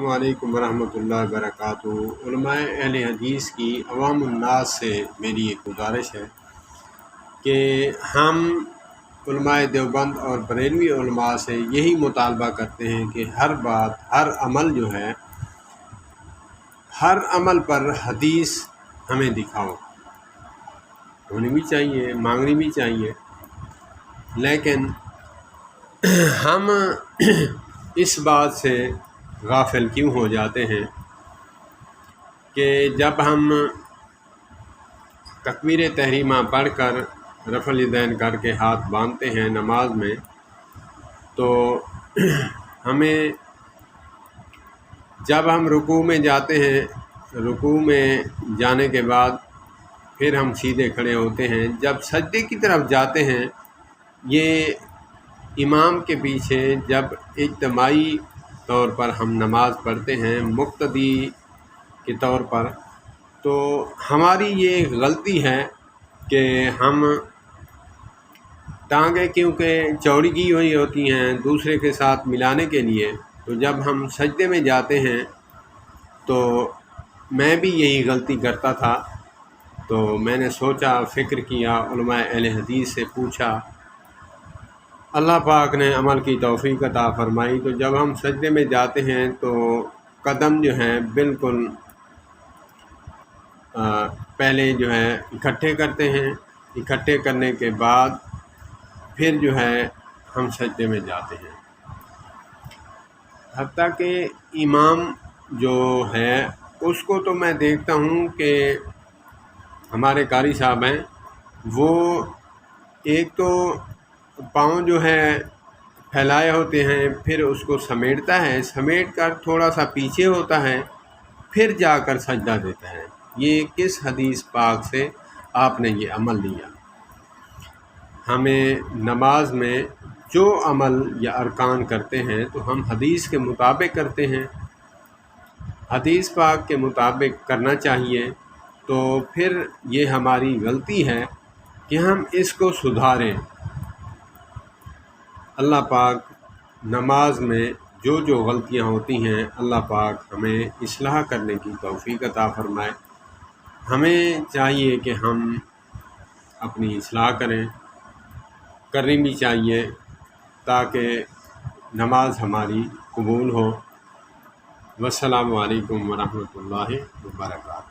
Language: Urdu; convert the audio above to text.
السلام علیکم ورحمۃ اللہ وبرکاتہ۔ علماء اہل حدیث کی عوام الناس سے میری ایک گزارش ہے کہ ہم علماء دیوبند اور بریلوی علماء سے یہی مطالبہ کرتے ہیں کہ ہر بات، ہر عمل جو ہے، ہر عمل پر حدیث ہمیں دکھاؤ، ہونی بھی چاہیے، مانگنی بھی چاہیے، لیکن ہم اس بات سے غافل کیوں ہو جاتے ہیں کہ جب ہم تکبیر تحریمہ پڑھ کر رفع الیدین کر کے ہاتھ باندھتے ہیں نماز میں، تو ہمیں جب ہم رکوع میں جاتے ہیں، رکوع میں جانے کے بعد پھر ہم سیدھے کھڑے ہوتے ہیں، جب سجدے کی طرف جاتے ہیں، یہ امام کے پیچھے جب اجتماعی طور پر ہم نماز پڑھتے ہیں مقتدی کے طور پر، تو ہماری یہ غلطی ہے کہ ہم ٹانگیں کیونکہ چوڑی کی ہوئی ہوتی ہیں دوسرے کے ساتھ ملانے کے لیے، تو جب ہم سجدے میں جاتے ہیں تو میں بھی یہی غلطی کرتا تھا، تو میں نے سوچا، فکر کیا، علماء اہل حدیث سے پوچھا، اللہ پاک نے عمل کی توفیق عطا فرمائی، تو جب ہم سجدے میں جاتے ہیں تو قدم جو ہیں بالکل پہلے جو ہے اکٹھے کرتے ہیں، اکٹھے کرنے کے بعد پھر جو ہے ہم سجدے میں جاتے ہیں، حتیٰ کہ امام جو ہے اس کو تو میں دیکھتا ہوں کہ ہمارے قاری صاحب ہیں، وہ ایک تو پاؤں جو ہے پھیلائے ہوتے ہیں، پھر اس کو سمیٹتا ہے، سمیٹ کر تھوڑا سا پیچھے ہوتا ہے، پھر جا کر سجدہ دیتا ہے۔ یہ کس حدیث پاک سے آپ نے یہ عمل لیا؟ ہمیں نماز میں جو عمل یا ارکان کرتے ہیں تو ہم حدیث کے مطابق کرتے ہیں، حدیث پاک کے مطابق کرنا چاہیے، تو پھر یہ ہماری غلطی ہے کہ ہم اس کو سدھاریں۔ اللہ پاک نماز میں جو جو غلطیاں ہوتی ہیں، اللہ پاک ہمیں اصلاح کرنے کی توفیق عطا فرمائے۔ ہمیں چاہیے کہ ہم اپنی اصلاح کرنی بھی چاہیے تاکہ نماز ہماری قبول ہو۔ والسلام علیکم ورحمۃ اللہ وبرکاتہ۔